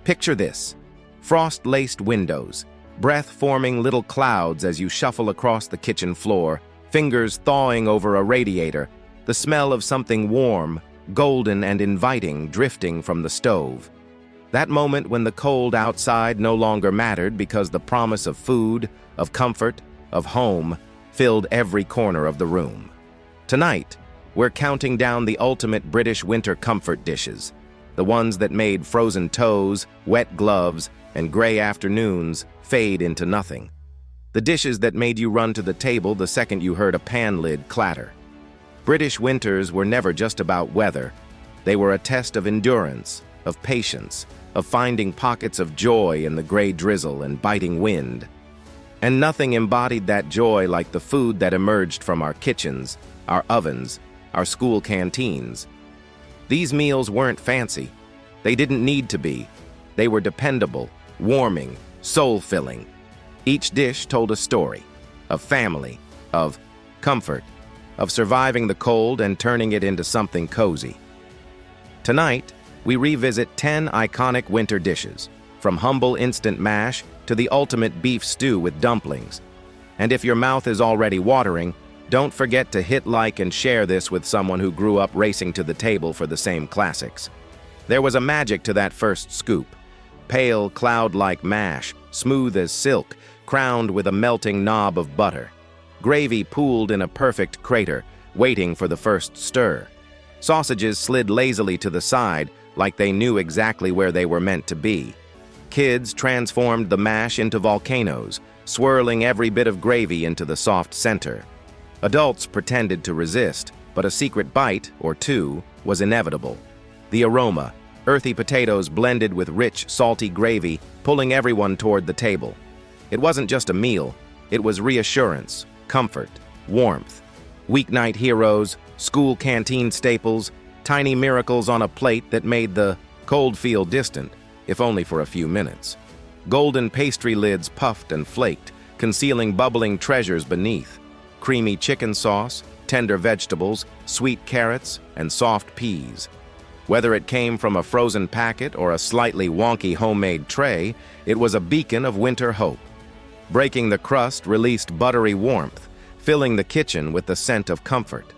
Picture this: frost-laced windows, breath-forming little clouds as you shuffle across the kitchen floor, fingers thawing over a radiator, the smell of something warm, golden and inviting drifting from the stove. That moment when the cold outside no longer mattered because the promise of food, of comfort, of home filled every corner of the room. Tonight, we're counting down the ultimate British winter comfort dishes, the ones that made frozen toes, wet gloves, and gray afternoons fade into nothing. The dishes that made you run to the table the second you heard a pan lid clatter. British winters were never just about weather. They were a test of endurance, of patience, of finding pockets of joy in the gray drizzle and biting wind. And nothing embodied that joy like the food that emerged from our kitchens, our ovens, our school canteens. These meals weren't fancy. They didn't need to be. They were dependable, warming, soul-filling. Each dish told a story, of family, of comfort, of surviving the cold and turning it into something cozy. Tonight, we revisit 10 iconic winter dishes, from humble instant mash to the ultimate beef stew with dumplings. And if your mouth is already watering, don't forget to hit like and share this with someone who grew up racing to the table for the same classics. There was a magic to that first scoop. Pale, cloud-like mash, smooth as silk, crowned with a melting knob of butter. Gravy pooled in a perfect crater, waiting for the first stir. Sausages slid lazily to the side, like they knew exactly where they were meant to be. Kids transformed the mash into volcanoes, swirling every bit of gravy into the soft center. Adults pretended to resist, but a secret bite, or two, was inevitable. The aroma, earthy potatoes blended with rich, salty gravy, pulling everyone toward the table. It wasn't just a meal, it was reassurance, comfort, warmth. Weeknight heroes, school canteen staples, tiny miracles on a plate that made the cold feel distant, if only for a few minutes. Golden pastry lids puffed and flaked, concealing bubbling treasures beneath. Creamy chicken sauce, tender vegetables, sweet carrots, and soft peas. Whether it came from a frozen packet or a slightly wonky homemade tray, it was a beacon of winter hope. Breaking the crust released buttery warmth, filling the kitchen with the scent of comfort.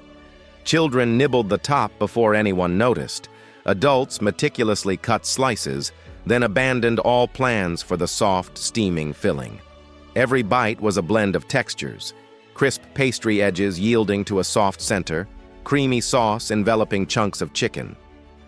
Children nibbled the top before anyone noticed. Adults meticulously cut slices, then abandoned all plans for the soft, steaming filling. Every bite was a blend of textures. Crisp pastry edges yielding to a soft center, creamy sauce enveloping chunks of chicken.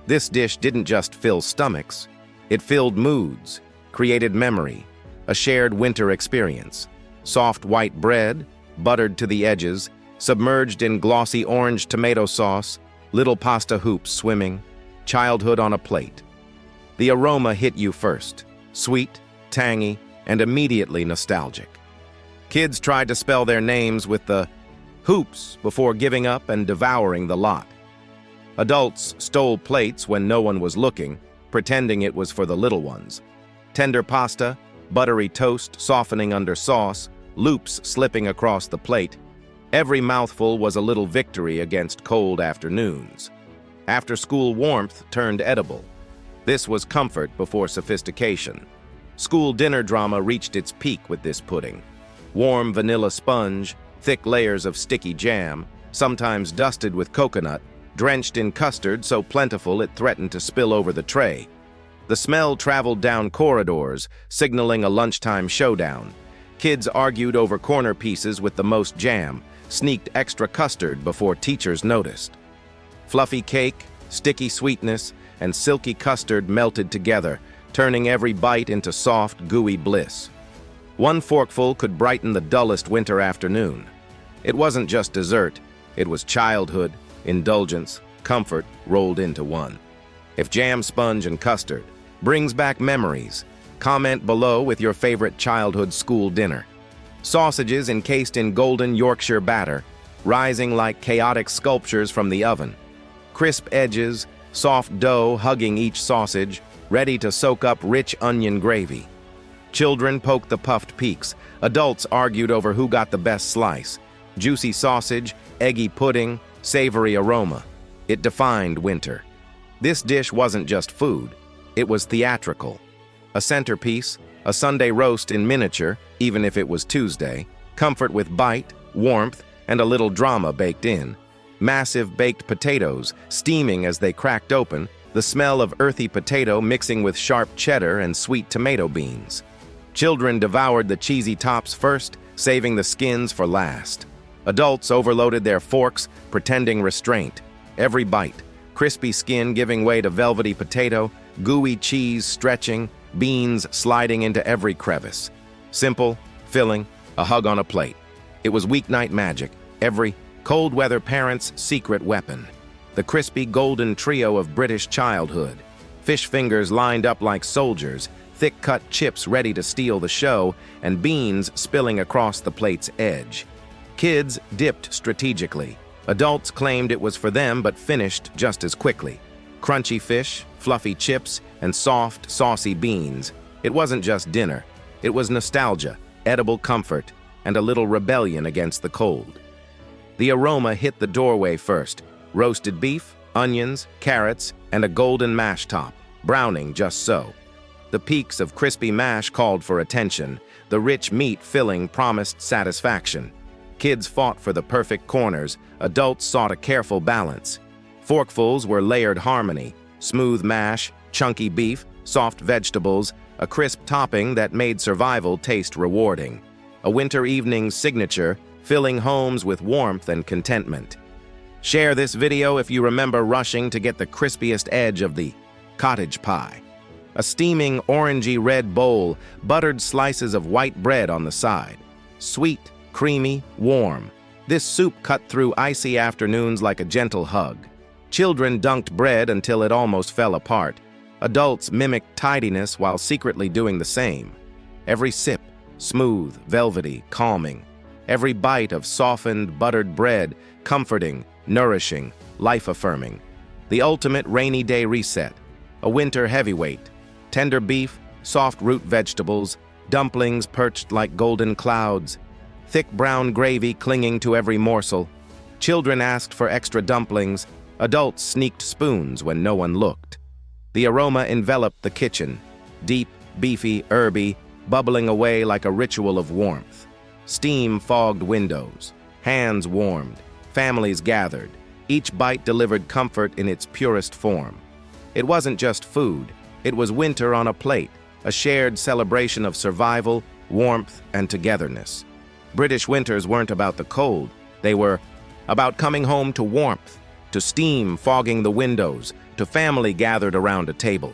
This dish didn't just fill stomachs, it filled moods, created memory, a shared winter experience. Soft white bread, buttered to the edges, submerged in glossy orange tomato sauce, little pasta hoops swimming, childhood on a plate. The aroma hit you first, sweet, tangy, and immediately nostalgic. Kids tried to spell their names with the hoops before giving up and devouring the lot. Adults stole plates when no one was looking, pretending it was for the little ones. Tender pasta, buttery toast softening under sauce, loops slipping across the plate. Every mouthful was a little victory against cold afternoons. After-school warmth turned edible. This was comfort before sophistication. School dinner drama reached its peak with this pudding. Warm vanilla sponge, thick layers of sticky jam, sometimes dusted with coconut, drenched in custard so plentiful it threatened to spill over the tray. The smell traveled down corridors, signaling a lunchtime showdown. Kids argued over corner pieces with the most jam, sneaked extra custard before teachers noticed. Fluffy cake, sticky sweetness, and silky custard melted together, turning every bite into soft, gooey bliss. One forkful could brighten the dullest winter afternoon. It wasn't just dessert, it was childhood, indulgence, comfort rolled into one. If jam, sponge, and custard brings back memories, comment below with your favorite childhood school dinner. Sausages encased in golden Yorkshire batter, rising like chaotic sculptures from the oven. Crisp edges, soft dough hugging each sausage, ready to soak up rich onion gravy. Children poked the puffed peaks. Adults argued over who got the best slice. Juicy sausage, eggy pudding, savory aroma. It defined winter. This dish wasn't just food. It was theatrical. A centerpiece, a Sunday roast in miniature, even if it was Tuesday, comfort with bite, warmth, and a little drama baked in. Massive baked potatoes, steaming as they cracked open, the smell of earthy potato mixing with sharp cheddar and sweet tomato beans. Children devoured the cheesy tops first, saving the skins for last. Adults overloaded their forks, pretending restraint. Every bite, crispy skin giving way to velvety potato, gooey cheese stretching, beans sliding into every crevice. Simple, filling, a hug on a plate. It was weeknight magic, every cold weather parent's secret weapon. The crispy golden trio of British childhood. Fish fingers lined up like soldiers, thick-cut chips ready to steal the show, and beans spilling across the plate's edge. Kids dipped strategically. Adults claimed it was for them but finished just as quickly. Crunchy fish, fluffy chips, and soft, saucy beans. It wasn't just dinner. It was nostalgia, edible comfort, and a little rebellion against the cold. The aroma hit the doorway first. Roasted beef, onions, carrots, and a golden mash top, browning just so. The peaks of crispy mash called for attention. The rich meat filling promised satisfaction. Kids fought for the perfect corners. Adults sought a careful balance. Forkfuls were layered harmony. Smooth mash, chunky beef, soft vegetables, a crisp topping that made survival taste rewarding. A winter evening's signature, filling homes with warmth and contentment. Share this video if you remember rushing to get the crispiest edge of the cottage pie. A steaming orangey red bowl, buttered slices of white bread on the side. Sweet, creamy, warm. This soup cut through icy afternoons like a gentle hug. Children dunked bread until it almost fell apart. Adults mimicked tidiness while secretly doing the same. Every sip, smooth, velvety, calming. Every bite of softened, buttered bread, comforting, nourishing, life-affirming. The ultimate rainy day reset. A winter heavyweight. Tender beef, soft root vegetables, dumplings perched like golden clouds. Thick brown gravy clinging to every morsel. Children asked for extra dumplings. Adults sneaked spoons when no one looked. The aroma enveloped the kitchen. Deep, beefy, herby, bubbling away like a ritual of warmth. Steam fogged windows. Hands warmed. Families gathered. Each bite delivered comfort in its purest form. It wasn't just food. It was winter on a plate, a shared celebration of survival, warmth, and togetherness. British winters weren't about the cold. They were about coming home to warmth, to steam fogging the windows, to family gathered around a table.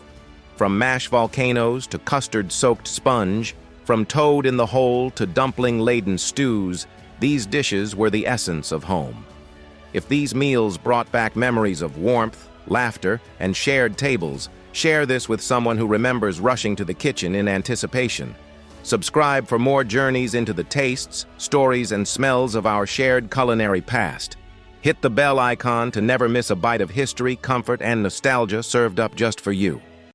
From mashed volcanoes to custard-soaked sponge, from toad in the hole to dumpling-laden stews, these dishes were the essence of home. If these meals brought back memories of warmth, laughter, and shared tables, share this with someone who remembers rushing to the kitchen in anticipation. Subscribe for more journeys into the tastes, stories, and smells of our shared culinary past. Hit the bell icon to never miss a bite of history, comfort, and nostalgia served up just for you.